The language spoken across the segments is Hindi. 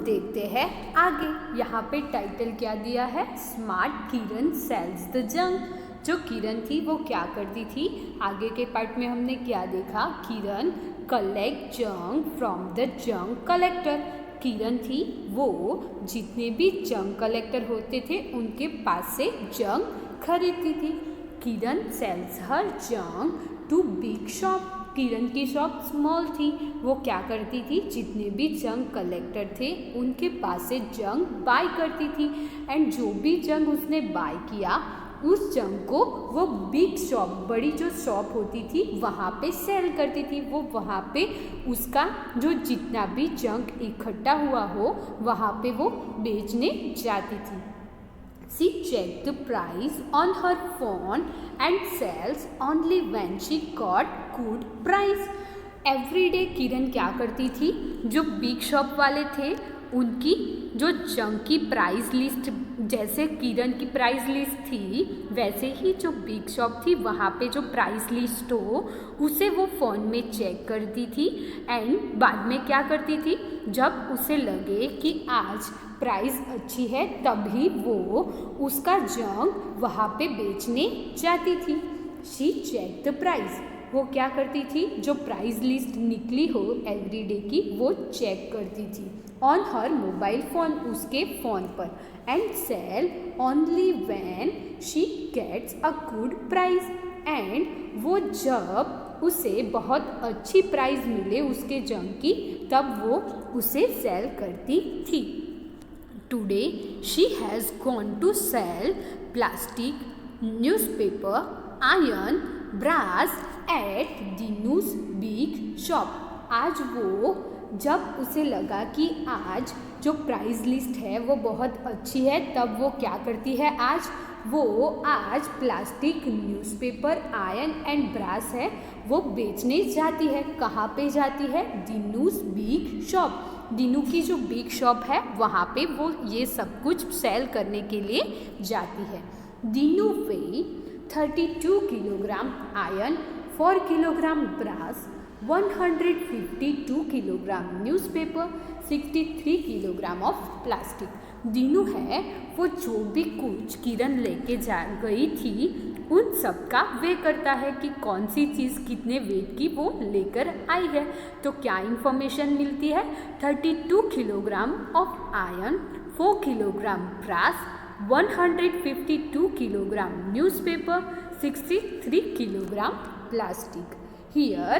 देखते हैं आगे। यहाँ पे टाइटल क्या दिया है, smart Kiran sells the junk. जो किरण थी वो क्या करती थी, आगे के पार्ट में हमने क्या देखा, Kiran collect junk from the junk collector. Kiran थी वो जितने भी जंक कलेक्टर होते थे उनके पास से जंक खरीदती थी। Kiran sells her junk to big shop. Kiran की शॉप स्मॉल थी, वो क्या करती थी, जितने भी जंक कलेक्टर थे उनके पास से जंक बाय करती थी। एंड जो भी जंक उसने बाय किया उस जंक को वो बिग शॉप, बड़ी जो शॉप होती थी वहाँ पे सेल करती थी। वो वहाँ पे उसका जो जितना भी जंक इकट्ठा हुआ हो वहाँ पे वो बेचने जाती थी। She checked the price on her phone and sells only when she got good price. Every day किरण क्या करती थी, जो बिग शॉप वाले थे उनकी जो जंक की प्राइस लिस्ट, जैसे किरण की प्राइस लिस्ट थी वैसे ही जो बिग शॉप थी वहाँ पे जो प्राइस लिस्ट हो उसे वो फ़ोन में चेक करती थी। एंड बाद में क्या करती थी, जब उसे लगे कि आज प्राइस अच्छी है तभी वो उसका जंक वहाँ पे बेचने जाती थी। शी चेक द प्राइस, वो क्या करती थी, जो प्राइस लिस्ट निकली हो एवरीडे की वो चेक करती थी ऑन हर मोबाइल फ़ोन, उसके फ़ोन पर। And sell only when she gets a good price. And वो जब उसे बहुत अच्छी प्राइस मिले उसके जंक की तब वो उसे सेल करती थी। Today she has gone to sell plastic, newspaper, iron, brass at Dinu's big shop. आज वो जब उसे लगा कि आज जो प्राइस लिस्ट है वो बहुत अच्छी है तब वो क्या करती है, आज plastic, newspaper, iron and brass है वो बेचने जाती है। कहाँ पे जाती है, दिनूस बिग शॉप। दिनू की जो बिग शॉप है वहाँ पे वो ये सब कुछ सेल करने के लिए जाती है। दिनू वे 32 kilogram iron, 4 kilogram brass, 152 kilogram newspaper, 63 kilogram of plastic. Dinu है वो जो भी कुछ किरण लेके जा गई थी उन सब का वे करता है कि कौन सी चीज़ कितने वेट की वो लेकर आई है। तो क्या इन्फॉर्मेशन मिलती है, 32 kilogram of iron, 4 kilogram brass, 152 kilogram newspaper, 63 kilogram plastic. Here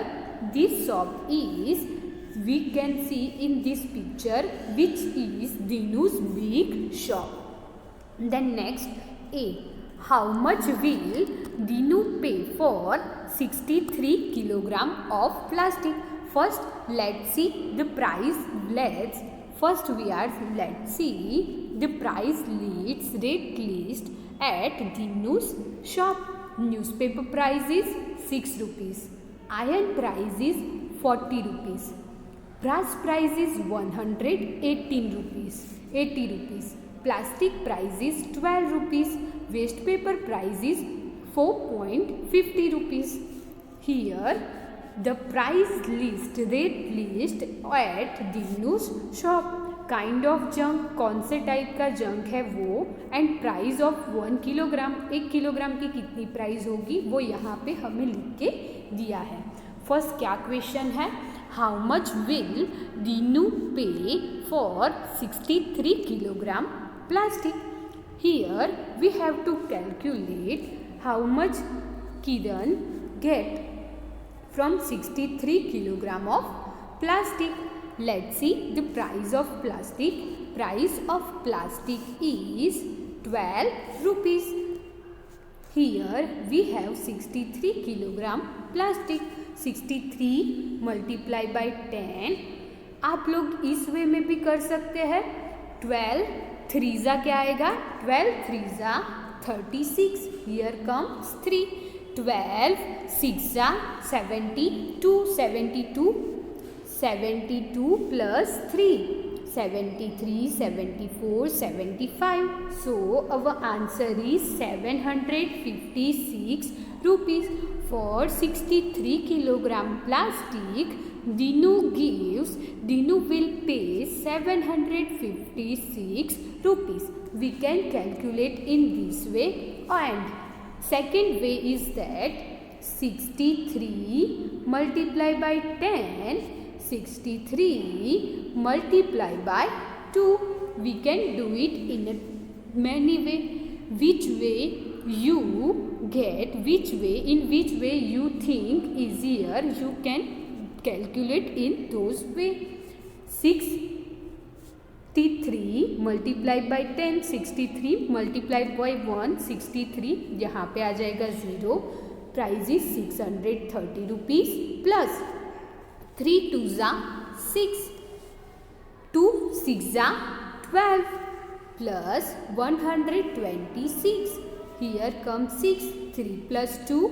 this shop is, we can see in this picture which is Dinu's big shop. Then next A, how much will Dinu pay for 63 kilogram of plastic? First let's see the price. Let's see the price rate list at Dinu's shop. Newspaper price is 6 rupees. Iron price is 40 rupees. Brass price is 118 rupees, 80 rupees. Plastic price is 12 rupees. Waste paper price is 4.50 rupees. Here the price list, rate list at Dinu's shop. Kind of junk, कौन से टाइप का जंक है वो, and price of 1 kilogram, 1 kilogram की कितनी प्राइस होगी वो यहाँ पे हमें लिख के दिया है। फर्स्ट क्या क्वेश्चन है, how much will Dinu pay for 63 kilogram plastic. Here we have to calculate how much Kiran get from 63 kilogram of plastic. Let's see the price of plastic. Price of plastic is 12 rupees. Here we have 63 kilogram plastic. 63 multiply by 10. आप लोग इस वे में भी कर सकते हैं। 12 थ्रीजा क्या आएगा, 12 थ्रीजा 36. Here comes 3. 12 सिक्सा 72. 72 plus 3, 73, 74, 75. So our answer is 756 rupees For 63 kilogram plastic, Dinu will pay 756 rupees. We can calculate in this way, and second way is that 63 multiplied by 10, 63 multiplied by 2. We can do it in a many way. Which way you think easier, you can calculate in those way. 63 multiplied by 10, 63 multiplied by 1, 63, यहाँ पे आ जाएगा 0. प्राइस इज 630 रुपीज प्लस 3 2 जा 6, 2 6 जा 12 plus 126. Here comes 6. 3 plus 2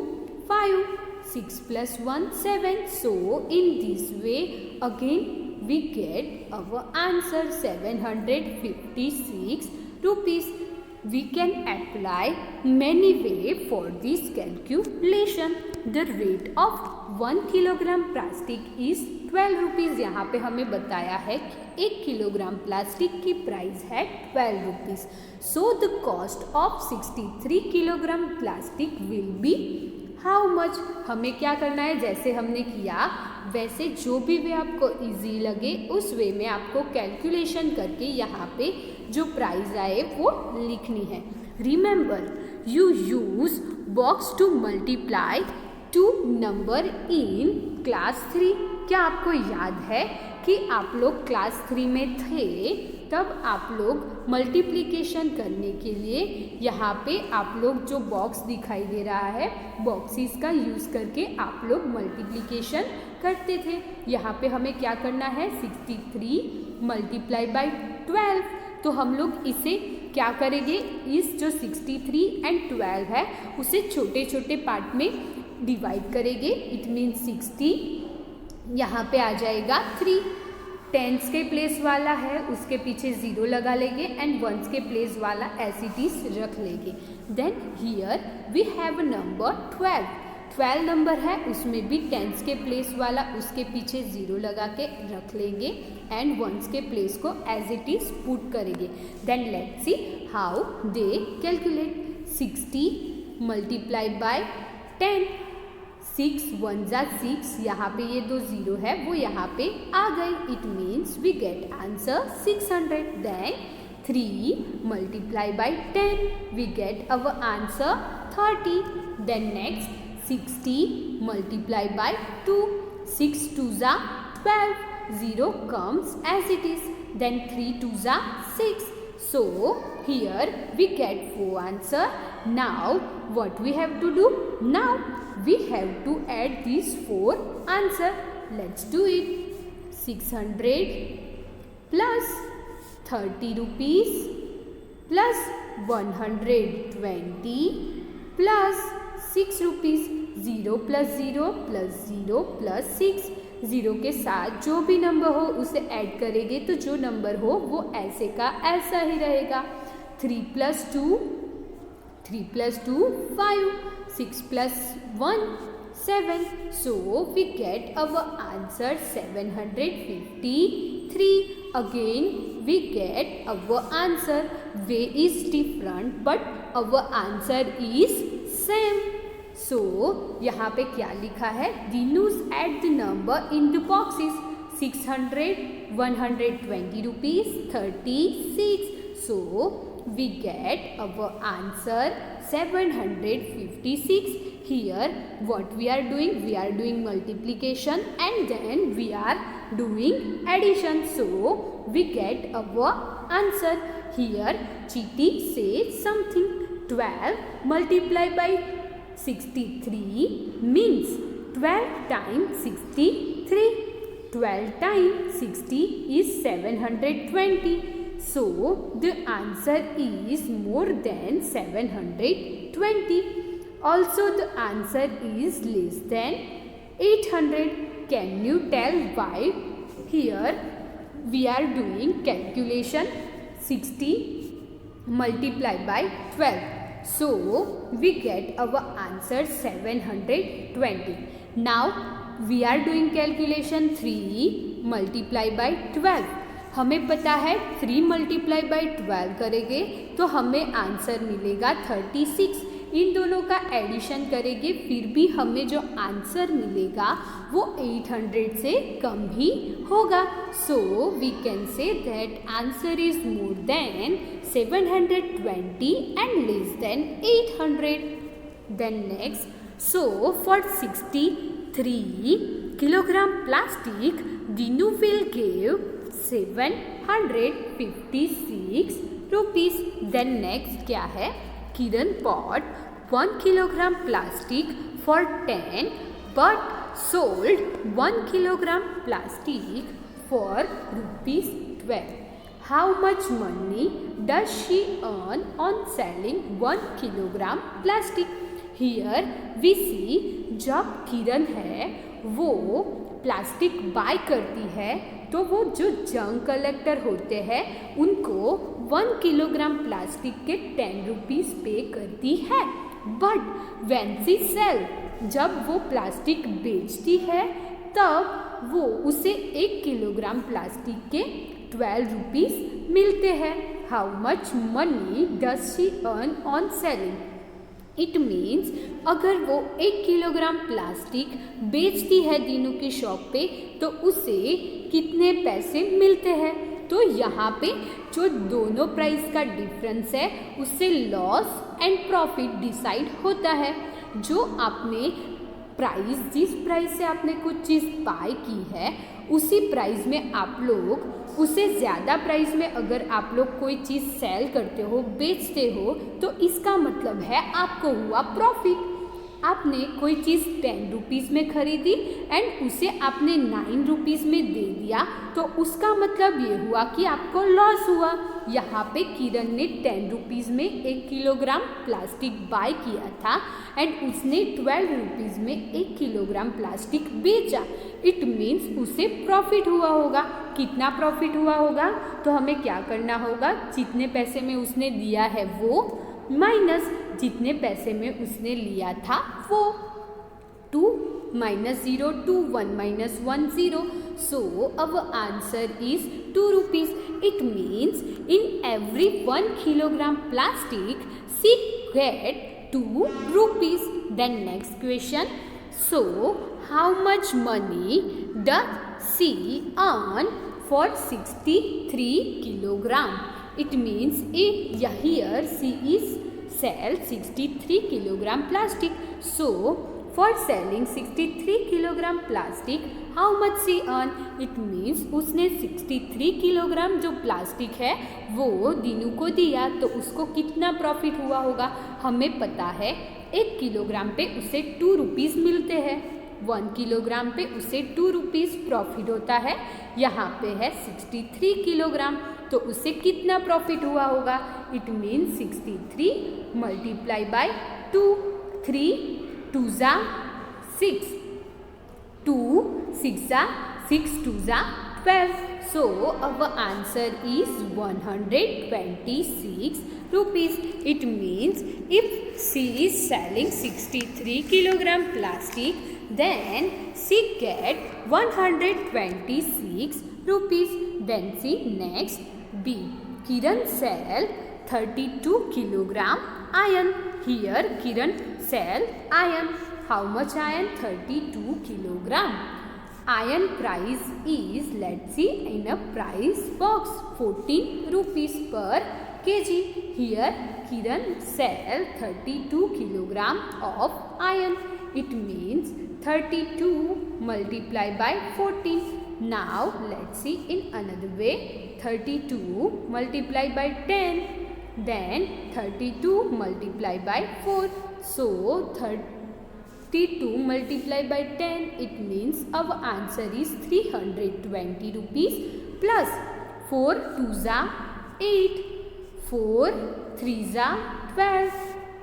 5. 6 plus 1 7. So in this way again we get our answer 756 rupees. We can apply many ways for this calculation. The rate of 1 kilogram plastic is 12 rupees. यहाँ पे हमें बताया है कि 1 किलोग्राम प्लास्टिक की प्राइस है 12 rupees. So the cost of 63 kilogram plastic will be how much. हमें क्या करना है, जैसे हमने किया वैसे जो भी वे आपको इजी लगे उस वे में आपको कैलकुलेशन करके यहाँ पे जो प्राइस आए वो लिखनी है. Remember you use box to multiply two number in class 3. क्या आपको याद है कि आप लोग क्लास 3 में थे, तब आप लोग मल्टीप्लिकेशन करने के लिए यहाँ पे आप लोग जो बॉक्स दिखाई दे रहा है बॉक्सेस का यूज़ करके आप लोग मल्टीप्लिकेशन करते थे. यहाँ पे हमें क्या करना है, 63 मल्टीप्लाई बाई 12. तो हम लोग इसे क्या करेंगे, इस जो 63 एंड 12 है उसे छोटे छोटे पार्ट में डिवाइड करेंगे. इट मीन्स 60 यहाँ पे आ जाएगा 3. टेंस के प्लेस वाला है उसके पीछे 0 लगा लेंगे एंड वंस के प्लेस वाला एज इट इज रख लेंगे. Then here we have number 12. 12 number है उसमें भी टेंस के प्लेस वाला उसके पीछे 0 लगा के रख लेंगे एंड वंस के प्लेस को एज इट इज पुट करेंगे. Then let's see how they calculate. 60 multiplied by 10. 6 1 जा 6. यहाँ पे ये दो 0 है वो यहाँ पे आ गए. It means we get answer 600. Then 3 multiply by 10 we get our answer 30. Then next 60 multiply by 2. 6 2 जा 12. 0 comes as it is. Then 3 2 जा 6. So here we get 4 answer. Now what we have to do? Now we have to add these 4 answer. Let's do it. 600 plus 30 rupees plus 120 plus 6 rupees. 0 plus 0 plus 0 plus 6. 0 के साथ जो भी नंबर हो उसे ऐड करेंगे तो जो नंबर हो वो ऐसे का ऐसा ही रहेगा. 3 plus 2 5. 6 plus 1 7. So we get our answer 753. Again we get our answer. Way is different but our answer is same. So यहाँ पे क्या लिखा है, Dinus add the number in the boxes. 600 120 rupees 36. So we get our answer 756. Here what we are doing multiplication and then we are doing addition. So we get our answer. Here Chiti says something. 12 multiplied by 63 means 12 times 63. 12 times 60 is 720. So the answer is more than 720. Also the answer is less than 800. Can you tell why? Here we are doing calculation. 60 multiplied by 12. So we get our answer 720. Now we are doing calculation 3 multiply by 12. हमें पता है 3 मल्टीप्लाई बाई 12 करेंगे तो हमें आंसर मिलेगा 36। इन दोनों का एडिशन करेंगे फिर भी हमें जो आंसर मिलेगा वो 800 से कम ही होगा। So we can say that answer is more than 720 and less than 800। Then next, so for 63 kilogram plastic Dinu will give 756 rupees. Then next क्या है, किरण bought 1 kilogram plastic for 10 but sold 1 kilogram plastic for rupees 12. How much money does she earn on selling 1 kilogram plastic? Here we see जब किरण है वो प्लास्टिक बाय करती है तो वो जो जंक कलेक्टर होते हैं उनको 1 किलोग्राम प्लास्टिक के 10 रुपीज़ पे करती है। बट व्हेन शी सेल, जब वो प्लास्टिक बेचती है तब वो उसे 1 किलोग्राम प्लास्टिक के 12 रुपीज़ मिलते हैं। How much money does she earn on selling? It means अगर वो 1 किलोग्राम प्लास्टिक बेचती है दीनू की शॉप पे तो उसे कितने पैसे मिलते हैं। तो यहाँ पे जो दोनों प्राइस का डिफरेंस है उससे लॉस एंड प्रॉफिट डिसाइड होता है। जो आपने प्राइस, जिस प्राइस से आपने कुछ चीज़ बाय की है उसी प्राइस में आप लोग उसे ज़्यादा प्राइस में अगर आप लोग कोई चीज़ सेल करते हो, बेचते हो तो इसका मतलब है आपको हुआ प्रॉफिट। आपने कोई चीज़ 10 रुपीज़ में खरीदी एंड उसे आपने 9 रुपीज़ में दे दिया तो उसका मतलब ये हुआ कि आपको लॉस हुआ। यहाँ पे किरण ने 10 रुपीज़ में 1 किलोग्राम प्लास्टिक बाय किया था एंड उसने 12 रुपीज़ में 1 किलोग्राम प्लास्टिक बेचा। इट मीन्स उसे प्रॉफिट हुआ होगा। कितना प्रॉफिट हुआ होगा? तो हमें क्या करना होगा, जितने पैसे में उसने दिया है वो माइनस जितने पैसे में उसने लिया था वो। 2 minus 0 2 1 minus 1 0. So our answer is 2 rupees. It means in every 1 kilogram plastic she get 2 rupees. Then next question. So how much money does she earn for 63 kilogram? It means here she is sell 63 kilogram plastic. So for selling 63 kilogram plastic, how much she earn? It means उसने 63 किलोग्राम जो प्लास्टिक है वो दीनू को दिया तो उसको कितना प्रॉफिट हुआ होगा। हमें पता है 1 किलोग्राम पे उसे 2 रुपीज़ मिलते हैं। 1 किलोग्राम पे उसे 2 रुपीज़ प्रॉफिट होता है। यहाँ पे है 63 किलोग्राम तो उससे कितना प्रॉफिट हुआ होगा। इट मीन्स 63 मल्टीप्लाई बाय 2, 3 2 जा 6, 2 6 जा 6 2 जा 12. So our answer is 126 rupees. It means if she is selling 63 kilogram plastic, then she get 126 rupees. Then see next B. Kiran sell 32 kilogram iron. Here Kiran sell iron. How much iron? 32 kilogram. Iron price is, let's see in a price box, 14 rupees per kg. Here Kiran sell 32 kilogram of iron. It means 32 multiplied by 14. Now let's see in another way. 32 multiplied by 10. Then 32 multiplied by 4. So 32 multiplied by 10. It means our answer is 320 rupees plus 4 2 za 8, 4 3 za 12,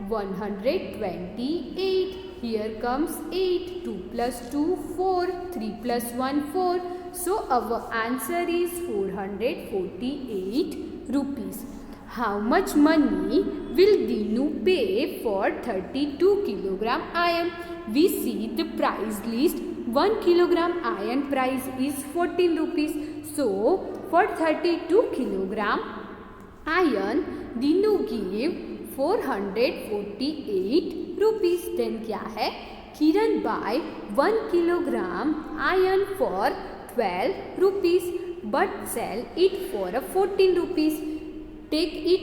128. Here comes 8, 2 plus 2 4, 3 plus 1 4. So our answer is 448 rupees. How much money will Dinu pay for 32 kilogram iron? We see the price list. 1 kilogram iron price is 14 rupees. So for 32 kilogram iron, Dinu give 448 rupees. Then क्या है? Kiran buy 1 kilogram iron for 12 rupees but sell it for 14 rupees. Take it.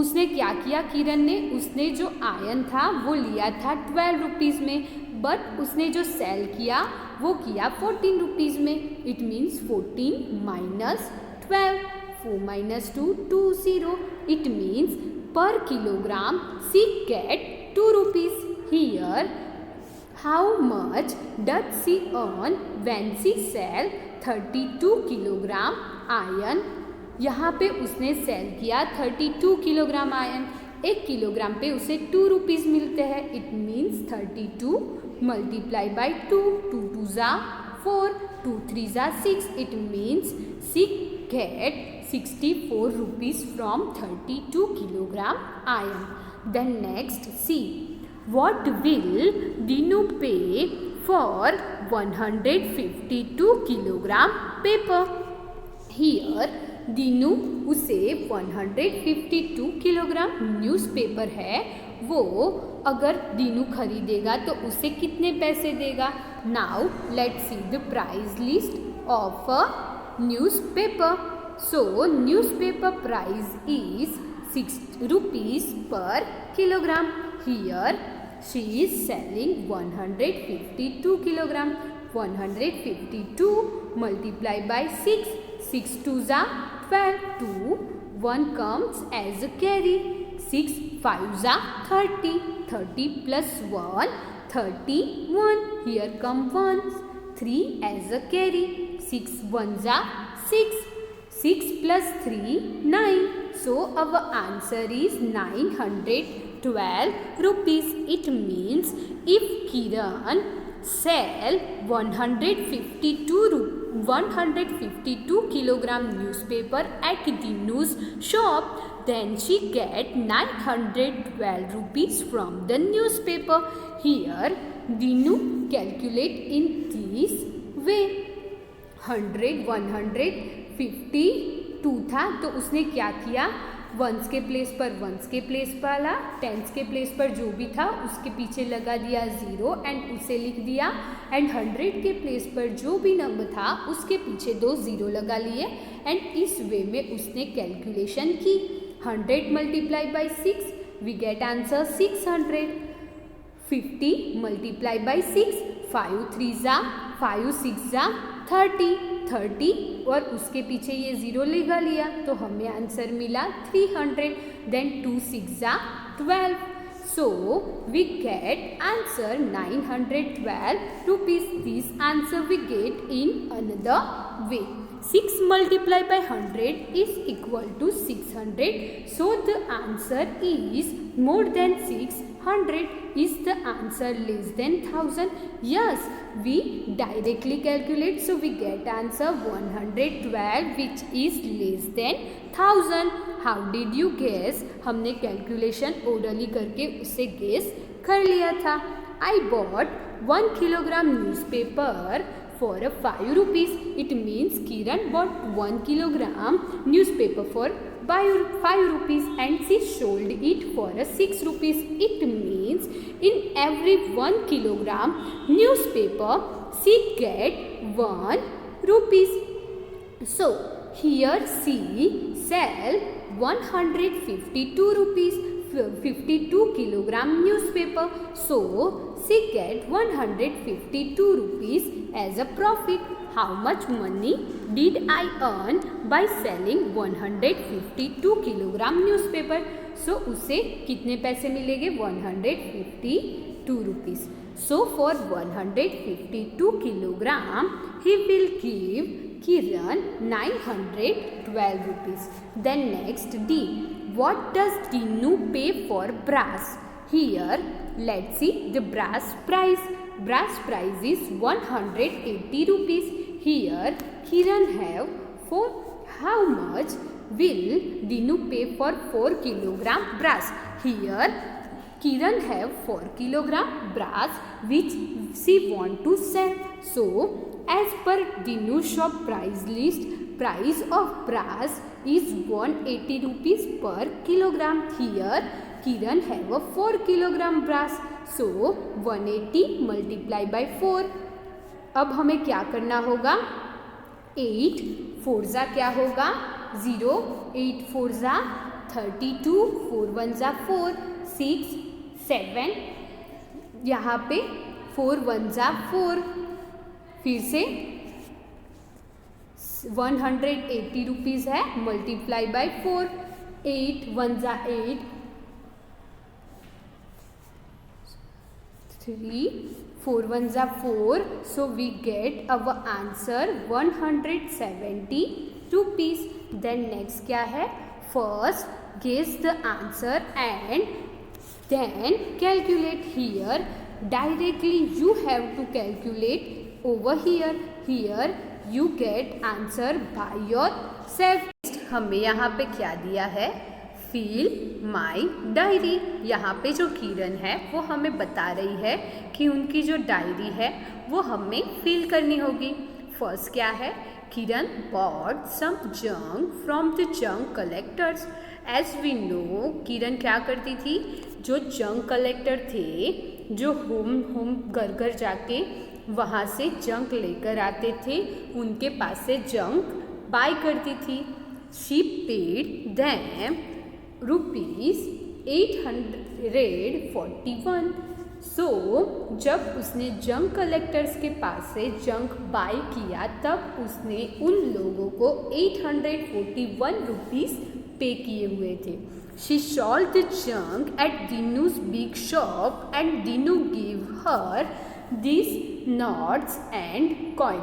उसने क्या किया किरण ने? उसने जो आयरन था वो लिया था 12 रुपीज़ में, बट उसने जो सेल किया वो किया 14 रुपीज़ में. It means 14 minus 12. 4 minus 2, 2 0. It means per kilogram she get 2 rupees. Here, how much does she earn when she sell 32 kilogram iron? यहाँ पे उसने सेल किया 32 किलोग्राम आयरन. 1 किलोग्राम पे उसे 2 रुपीज़ मिलते हैं. It means 32 multiply by 2. 2 2 ज़ा 4, 2 3 ज़ा 6. It means she get 64 rupees from 32 kilogram iron. Then next, see, what will Dinu pay for 152 kilogram paper? Here, Dinu उसे 152 किलोग्राम न्यूज़पेपर है वो अगर दीनू खरीदेगा तो उसे कितने पैसे देगा? Now let's see the price list of a newspaper. So newspaper price is 6 rupees per kilogram. Here she is selling 152 kilogram. 152 multiply by 6. 6 2 za 12. 2 1 comes as a carry. 6 5 za 30. 30 plus 1 31. Here come 1s. 3 as a carry. 6 1 za 6. 6 plus 3 9. So our answer is 912 rupees. It means if Kiran sell 152 kilogram newspaper at Dinu's shop, then she get 912 rupees from the newspaper. Here Dinu calculate in this way. 100 152 था तो उसने क्या किया? वंस के प्लेस पर वंस के प्लेस पर ला, टेंस के प्लेस पर जो भी था उसके पीछे लगा दिया 0 एंड उसे लिख दिया. एंड 100 के प्लेस पर जो भी नंबर था उसके पीछे 2 0 लगा लिए. एंड इस वे में उसने कैलकुलेशन की. 100 multiply by 6 we get answer 600. 50 multiply by 6. 5 3 जा 5 6 जा 30. 30 और उसके पीछे ये 0 लगा लिया तो हमें आंसर मिला 300. देन 2 6 जा 12. So we get answer 912 rupees. This answer we get in another way. 6 multiplied by 100 is equal to 600. So the answer is more than 600. Is the answer less than 1000? Yes, we directly calculate. So we get answer 112 which is less than 1000. How did you guess? हमने कैलकुलेशन ओरली करके उसे गेस कर लिया था. I bought 1 kilogram newspaper for 5 rupees. It means Kiran bought 1 kilogram newspaper for 5 rupees and she sold it for 6 rupees. It means in every 1 kilogram newspaper she get 1 rupees. So here she sell 152 rupees 52 kilogram newspaper. So she get 152 rupees as a profit. How much money did I earn by selling 152 kilogram newspaper? So उसे कितने पैसे मिलेंगे? 152 rupees. So for 152 kilogram he will give Kiran 912 rupees. Then next D. What does Dinu pay for brass? Here let's see the brass price. Brass price is 180 rupees. Here Kiran have for how much will Dinu pay for 4 kilogram brass? Here Kiran have 4 kilogram brass which she want to sell. So as per Dinu shop price list, price of brass is 180 rupees per kilogram. Here Kiran have a 4 kilogram brass. So 180 multiply by 4. अब हमें क्या करना होगा? 8 4 जा क्या होगा? 0, 8 4 जा 32, 4 1 जा 4, 6 7, यहाँ पे 4 1 जा 4, फिर से 180 रुपीज़ है, मल्टीप्लाई बाय 4, 8 1 जा 8, 3 4 1 जा 4, so we get our answer 170 rupees. Then next क्या है? First guess the answer and then calculate. Here directly you have to calculate over here. Here you get answer by yourself. हमें यहाँ पे क्या दिया है? Fill my diary. यहाँ पे जो किरण है वो हमें बता रही है कि उनकी जो डायरी है वो हमें फिल करनी होगी. फर्स्ट क्या है? किरण bought some junk from the junk collectors. As we know, किरण क्या करती थी? जो जंक कलेक्टर थे, जो होम घर घर जाके वहाँ से जंक लेकर आते थे, उनके पास से जंक बाय करती थी. She paid them ₹841. सो जब उसने जंक कलेक्टर्स के पास से जंक बाय किया तब उसने उन लोगों को 841 रुपीज़ पे किए हुए थे. She sold the junk at Dinu's big shop and Dinu gave her these notes and coin.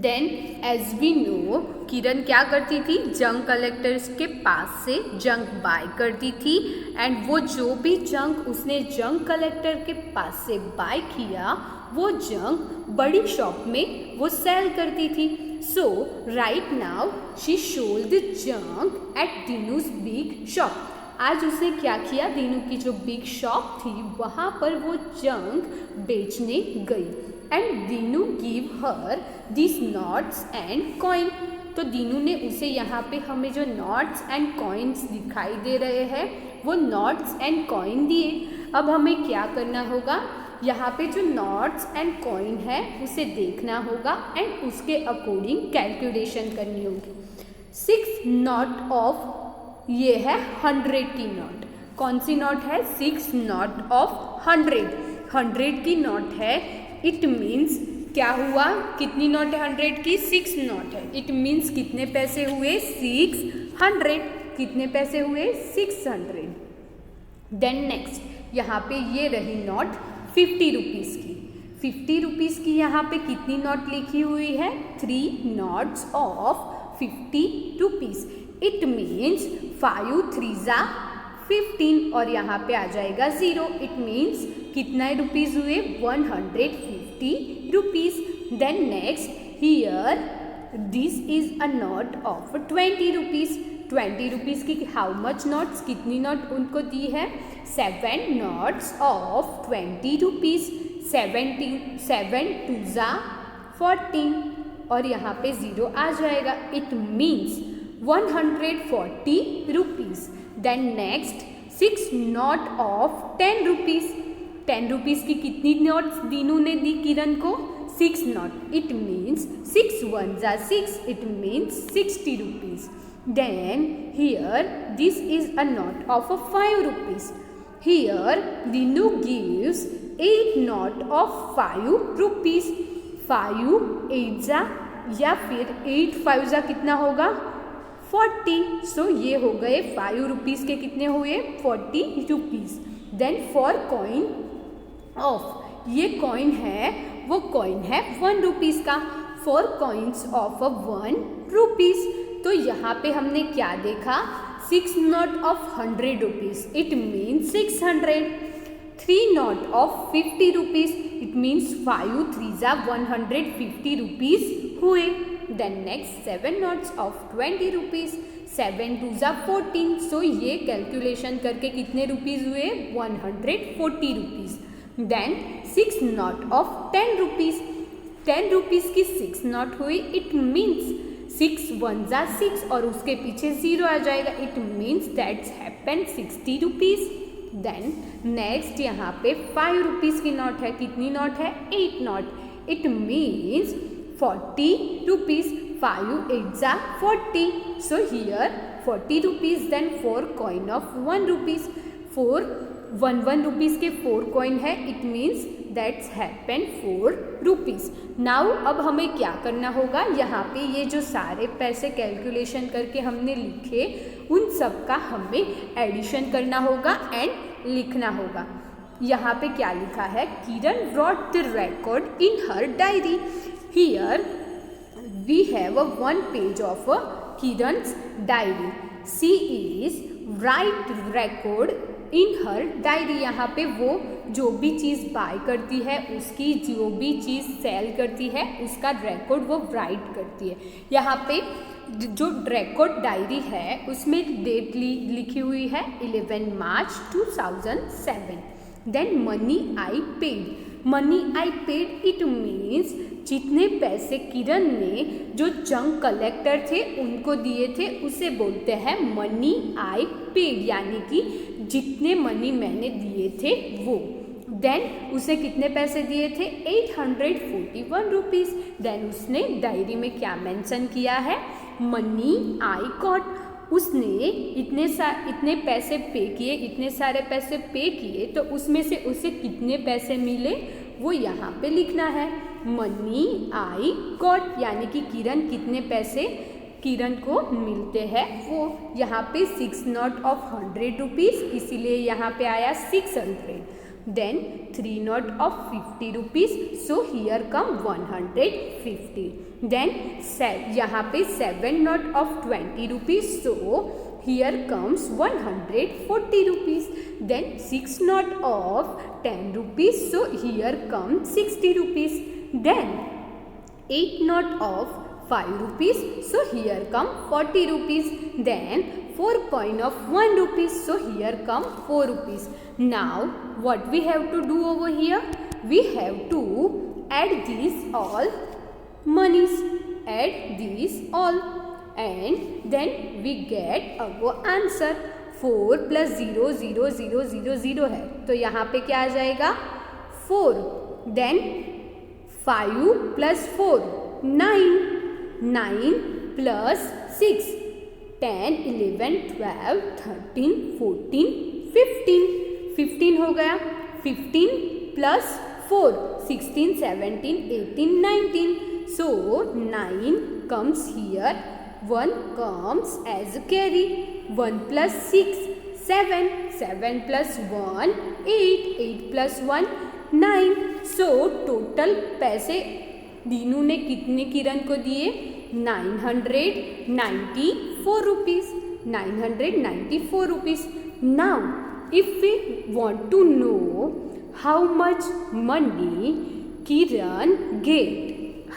Then as we know, किरण क्या करती थी? जंक कलेक्टर्स के पास से जंक बाय करती थी एंड वो जो भी जंक उसने जंक कलेक्टर के पास से बाय किया वो जंक बड़ी शॉप में वो सेल करती थी. So right now she sold the junk at Dinu's big shop. आज उसने क्या किया? दीनू की जो बिग शॉप थी वहाँ पर वो जंक बेचने गई and Dinu give her this notes and coin. तो दीनू ने उसे यहाँ पे हमें जो नोट्स एंड कॉइन्स दिखाई दे रहे हैं वो नोट्स एंड कॉइन दिए. अब हमें क्या करना होगा? यहाँ पे जो नोट्स एंड कॉइन है उसे देखना होगा एंड उसके अकॉर्डिंग कैलकुलेशन करनी होगी. 6 नोट ऑफ ये है 100 की नोट. कौन सी नोट है? 6 नोट ऑफ 100 की नोट है. इट मीन्स क्या हुआ? कितनी नोट है 100 की? 6 नोट है. इट मीन्स कितने पैसे हुए? 600. कितने पैसे हुए? 600. देन नेक्स्ट यहाँ पे ये रही नोट 50 रुपीज़ की. 50 रुपीज़ की यहाँ पे कितनी नोट लिखी हुई है? 3 notes of 50 rupees. It means 5 3 जा 15 और यहाँ पे आ जाएगा 0. इट मीन्स कितना रुपीज़ हुए? 150 rupees. Then next here this is a note of 20 rupees. 20 rupees की हाउ मच नोट्स? कितनी नोट उनको दी है? 7 नोट्स ऑफ 20 रुपीज़. 7 2 जा 14 और यहाँ पे 0 आ जाएगा. It means 140 rupees. Then next 6 note of 10 rupees. 10 rupees की कितनी नोट्स दीनू ने दी किरण को? 6 नोट. इट मीन्स 6 1 जा 6. It means 60 rupees. Then here this is a note of 5 rupees. Here Dinu gives 8 note of 5 rupees. 5 8 जा या फिर 8 5 जा कितना होगा? 40. सो ये हो गए 5 रुपीज़ के कितने हुए? 40 rupees. Then four coin of ये कॉइन है वो कॉइन है 1 रुपीज़ का. Four coins of 1 rupees. तो यहाँ पे हमने क्या देखा? 6 note of 100 rupees. It means 600. 3 note of 50 rupees. It means 5 3 जा 150 रुपीज़ हुए. Then next 7 notes of 20 rupees. 7 2 ज़ा 14। सो ये कैलकुलेशन करके कितने रुपीज़ हुए? 140 rupees. Then 6 note of 10 rupees. 10 rupees की 6 नोट हुई, इट मीन्स 6 1 ज़ा 6 और उसके पीछे 0 आ जाएगा, it means that's happen 60 rupees. Then next यहाँ पे 5 रुपीज़ की नोट है, कितनी नोट है? 8 नोट, इट मीन्स 40 रुपीज़। 5 8 ज़ा 40, so here 40 rupees. Then 4 coin of 1 rupees. 4 1 rupees के 4 कॉइन है, it means that's happen 4 rupees. Now अब हमें क्या करना होगा? यहाँ पे ये जो सारे पैसे कैलकुलेशन करके हमने लिखे, उन सब का हमें एडिशन करना होगा एंड लिखना होगा। यहाँ पे क्या लिखा है? किरण wrote the record in her diary. Here we have a 1 page of Kiran's diary. She is write record in her diary. यहाँ पे वो जो भी चीज़ बाय करती है, उसकी जो भी चीज़ सेल करती है, उसका रिकॉर्ड वो राइट करती है। यहाँ पे जो रिकॉर्ड डायरी है उसमें डेट लिखी हुई है 11 March 2007। Then money I paid. Money I paid it means जितने पैसे किरण ने जो जंक कलेक्टर थे उनको दिए थे, उसे बोलते हैं मनी आई पेड, यानी कि जितने मनी मैंने दिए थे वो। देन उसे कितने पैसे दिए थे? 841 रुपीज़। देन उसने डायरी में क्या मेंशन किया है? Money I got. उसने इतने पैसे पे किए, इतने सारे पैसे पे किए, तो उसमें से उसे कितने पैसे मिले वो यहाँ पे लिखना है। मनी आई गॉट, यानी कि किरण कितने पैसे किरण को मिलते हैं वो। यहाँ पे 6 नोट ऑफ 100 रुपीज़, इसीलिए यहाँ पे आया 600। Then 3 note of 50 rupees, so here come 150। Then यहाँ पे 7 note of 20 rupees, so here comes 140 rupees. Then 6 note of 10 rupees, so here come 60 rupees. Then 8 note of 5 rupees, so here come 40 rupees. Then 4 coin of 1 rupees, so here come 4 rupees. Now what we have to do over here? We have to add these all monies, add these all, and then we get our answer. 4 plus 0 0 0 0 0 है, तो यहाँ पे क्या आ जाएगा? 4. Then 5 plus 4 9, 9 plus 6 10 11 12 13 14 15 15 हो गया। 15 plus 4 16 17 18 19, so 9 comes here, 1 comes as a carry. 1 plus 6 7, 7 plus 1 8, 8 plus 1 9, so total पैसे दीनू ने कितने किरण को दिए? 994 rupees. 994 rupees. Now if we want to know how much money Kiran get,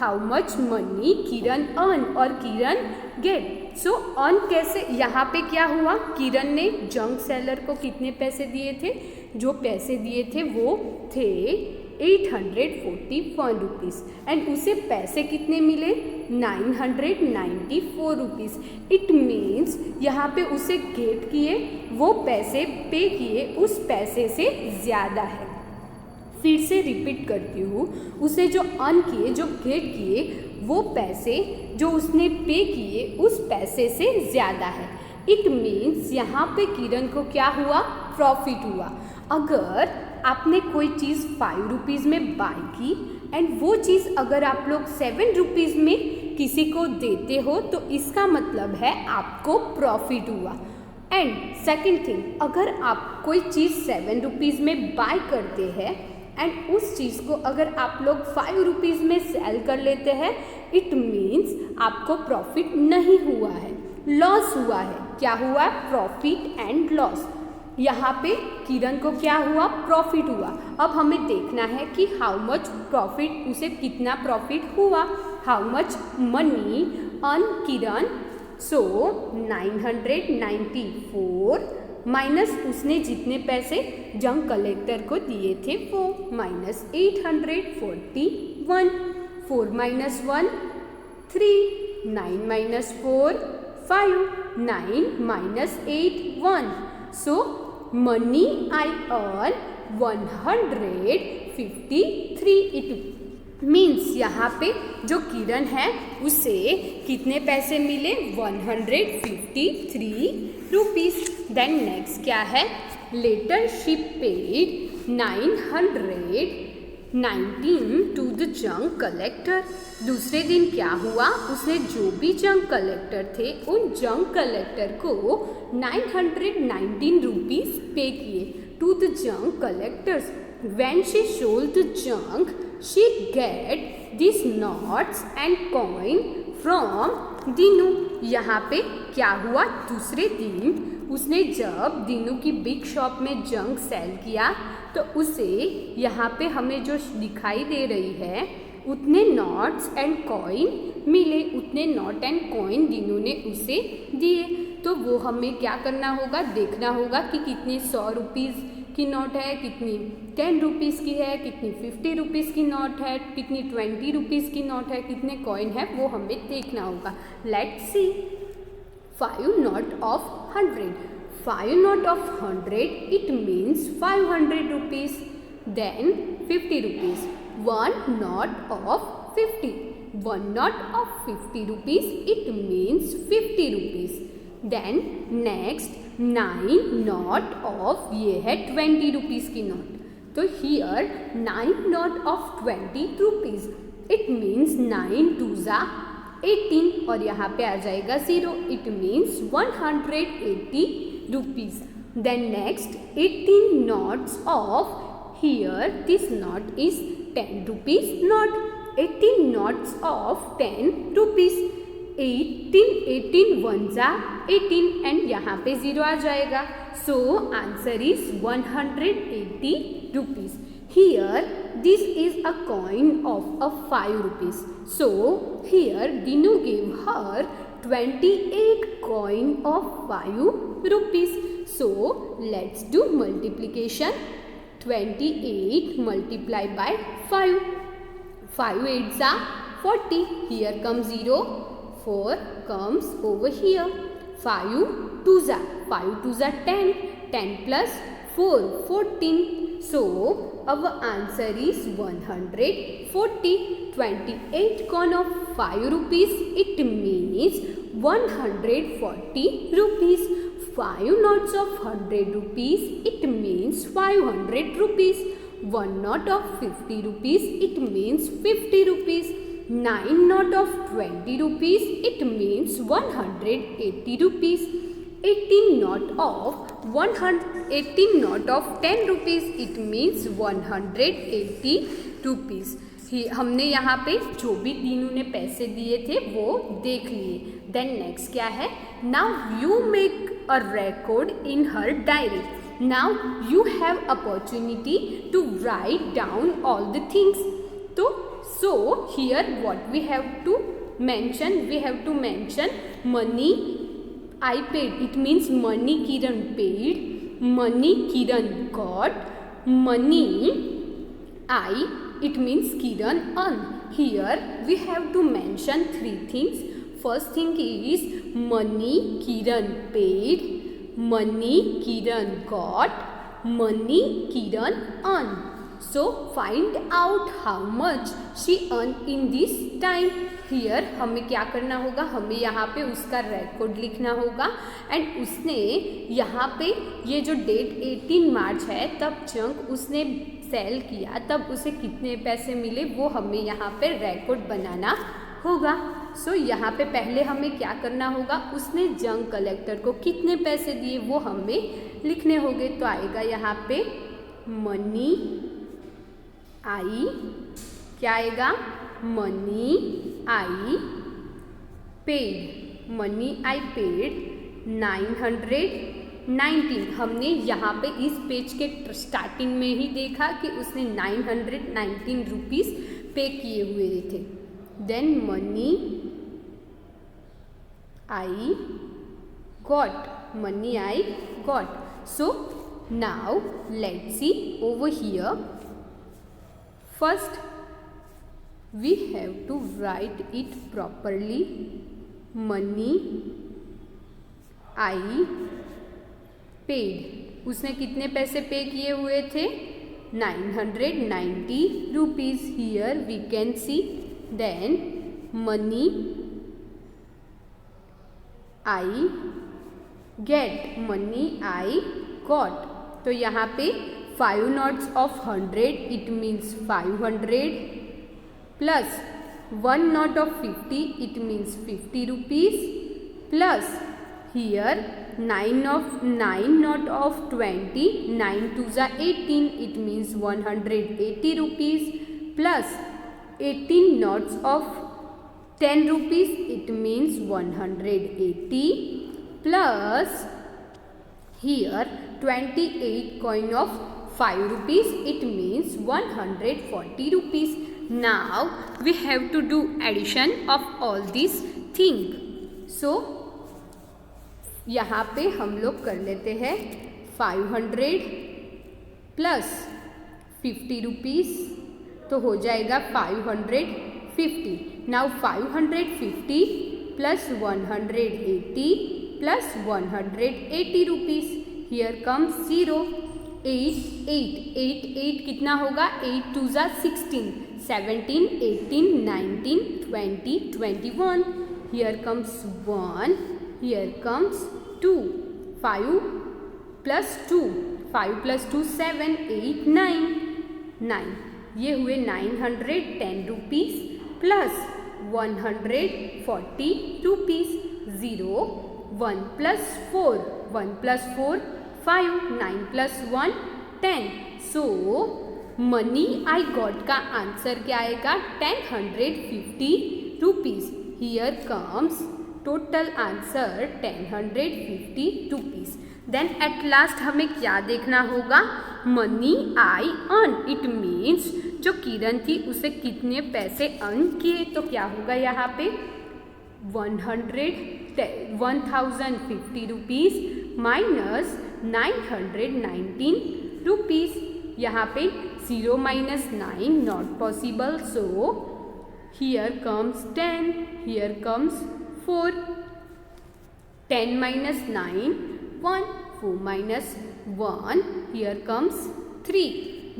how much money Kiran earn और किरण गेट, सो अर्न कैसे? यहाँ पे क्या हुआ? किरण ने जंक सेलर को कितने पैसे दिए थे? जो पैसे दिए थे वो थे 841 रुपीज़ एंड उसे पैसे कितने मिले? 994 रुपीज़। इट मीन्स यहाँ पे उसे गेट किए, वो पैसे पे किए उस पैसे से ज़्यादा है। फिर से रिपीट करती हूँ, उसे जो अर्न किए, जो गेट किए, वो पैसे जो उसने पे किए उस पैसे से ज़्यादा है। इट मीन्स यहाँ पे किरण को क्या हुआ? प्रॉफिट हुआ। अगर आपने कोई चीज़ 5 रुपीज़ में बाय की एंड वो चीज़ अगर आप लोग 7 रुपीज़ में किसी को देते हो तो इसका मतलब है आपको प्रॉफिट हुआ। एंड सेकंड थिंग, अगर आप कोई चीज़ 7 रुपीज़ में बाय करते हैं एंड उस चीज़ को अगर आप लोग 5 रुपीज़ में सेल कर लेते हैं, इट मीन्स आपको प्रॉफिट नहीं हुआ है, लॉस हुआ है। क्या हुआ? Profit and loss. यहाँ पे किरण को क्या हुआ? प्रॉफिट हुआ। अब हमें देखना है कि हाउ मच प्रॉफिट, उसे कितना प्रॉफिट हुआ, how much money earn Kiran so 994 minus उसने जितने पैसे जंक कलेक्टर को दिए थे वो minus 841, 4 minus 1 3, 9 minus 4 5, 9 minus 8 1. So money I earn 153. It means यहाँ पे जो किरण है उसे कितने पैसे मिले 153 रुपीज़. देन नेक्स्ट क्या है, later she paid 919 to the junk collector. दूसरे दिन क्या हुआ, उसने जो भी जंक कलेक्टर थे उन जंक कलेक्टर को 919 रुपीज़ पे किए to the junk collectors. When she sold the junk, she get these notes and coin from Dinu. यहाँ पे क्या हुआ, दूसरे दिन उसने जब दीनू की बिग शॉप में जंक सेल किया तो उसे यहाँ पे हमें जो दिखाई दे रही है उतने नोट्स एंड कॉइन मिले. उतने नोट एंड कॉइन दीनू ने उसे दिए. तो वो हमें क्या करना होगा, देखना होगा कि कितने 100 रुपीज़ की नोट है, कितनी 10 रुपीज़ की है, कितनी 50 रुपीज़ की नोट है, कितनी 20 रुपीज़ की नोट है, कितने कॉइन है, वो हमें देखना होगा. Let's see. 5 note of 100. 5 note of 100 it means 500 rupees. Then 50 rupees. 1 note of 50. 1 note of 50 rupees it means 50 rupees. Then next 9 note of, ये है 20 रुपीज़ की नोट. तो here 9 note of 20 rupees it means 9 2 18 और यहाँ पे आ जाएगा 0. It means 180 rupees. Then next 18 notes of, here this note is 10 rupees note. 18 notes of 10 rupees. 18 1 18 and यहाँ पे 0 आ जाएगा. So answer is 180 rupees. Here this is a coin of a 5 rupees. So here Dinu give her 28 coin of 5 rupees. So let's do multiplication. 28 multiplied by 5. 5 8s are 40. Here comes 0. 4 comes over here. 5 2s are 5 2s are 10. 10 plus 4 14. So our answer is 140. 28 coin of 5 rupees. It means 140 rupees. 5 notes of 100 rupees. It means 500 rupees. 1 note of 50 rupees. It means 50 rupees. 9 note of 20 rupees. It means 180 rupees. 18 note of 10 rupees. It means 180 rupees. हमने यहाँ पे जो भी दीनू ने पैसे दिए थे वो देख लिए. देन नेक्स्ट क्या है, now you make a record in her diary. Now you have opportunity to write down all the things. तो so here what we have to mention, we have to mention money I paid. It means money Kiran paid, money Kiran got, money I, it means Kiran earned. Here we have to mention 3 things. First thing is money Kiran paid, money Kiran got, money Kiran earned. So find out how much she earned in this time. Here हमें क्या करना होगा, हमें यहाँ पे उसका रिकॉर्ड लिखना होगा. एंड उसने यहाँ पे ये जो डेट 18 मार्च है तब जंक उसने सेल किया तब उसे कितने पैसे मिले वो हमें यहाँ पे रिकॉर्ड बनाना होगा. सो यहाँ पे पहले हमें क्या करना होगा, उसने जंक कलेक्टर को कितने पैसे दिए वो हमें लिखने होंगे. तो आएगा यहाँ पे मनी आई, क्या आएगा, money I paid, money I paid 919. हमने यहाँ पे इस पेज के स्टार्टिंग में ही देखा कि उसने 919 रुपीज़ पे किए हुए थे. Then money I got. Money I got. So now let's see over here. First we have to write it properly. Money I paid. उसने कितने पैसे पे किए हुए थे? 990 rupees. Here we can see. Then money I get. Money I got. तो यहाँ पे 5 notes of 100, it means 500, plus 1 note of 50, it means 50 rupees, plus here 9 note of 20, 9 2s are 18, it means 180 rupees, plus 18 notes of 10 rupees, it means 180, plus here 28 coin of 5 rupees, it means 140 rupees. Now we have to do addition of all these things. So यहाँ पे हम लोग कर लेते हैं 500 प्लस 50 रुपीज़, तो हो जाएगा 550. Now 550 plus 180 plus 180 rupees. Here comes 0. 8 कितना होगा? 8 2s are 16, 17, 18, 19, 20, 21. Here comes 1. Here comes 2. 5 plus 2. 5 plus 2 7, 8, 9. ये हुए 910 rupees plus 140 rupees. 0. 1 plus 4. 1 plus 4 5. 9 plus 1 10. So money I got का आंसर क्या आएगा? 1050 rupees. Here comes total answer 1050 rupees. Then at last हमें क्या देखना होगा? Money I earn. It means जो किरण थी उसे कितने पैसे अर्न किए. तो क्या होगा यहाँ पे? 1050 रुपीज़ माइनस 919 रुपीज़. यहाँ पे 0 minus 9 not possible. So here comes 10. Here comes 4. 10 minus 9 1. 4 minus 1. Here comes 3.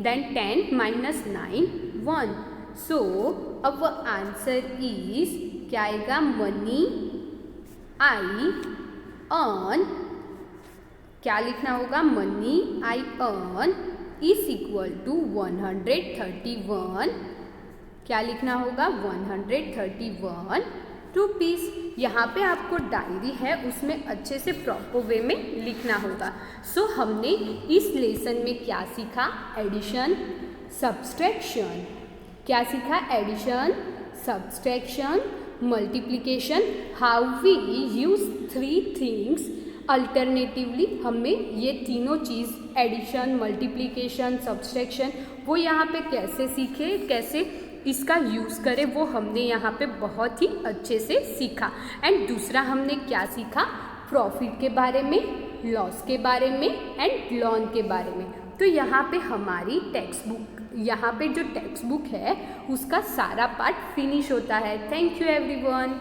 Then 10 minus 9 1. So our answer is क्या आएगा? Money I earn. क्या लिखना होगा? Money I earn is equal to 131. क्या लिखना होगा? 131 रुपीज़. यहाँ पे आपको डायरी है उसमें अच्छे से प्रॉपर वे में लिखना होगा. सो हमने इस लेसन में क्या सीखा? Addition, subtraction. क्या सीखा? Addition, subtraction, multiplication. How we use 3 things alternatively. हमें ये तीनों चीज़ एडिशन, मल्टीप्लिकेशन, सब्सट्रैक्शन वो यहाँ पे कैसे सीखे, कैसे इसका यूज़ करें, वो हमने यहाँ पे बहुत ही अच्छे से सीखा. एंड दूसरा हमने क्या सीखा? प्रॉफिट के बारे में, लॉस के बारे में एंड लॉन के बारे में. तो यहाँ पे हमारी टेक्स्ट बुक, यहाँ पे जो टेक्स्ट बुक है उसका सारा पार्ट फिनिश होता है. Thank you everyone.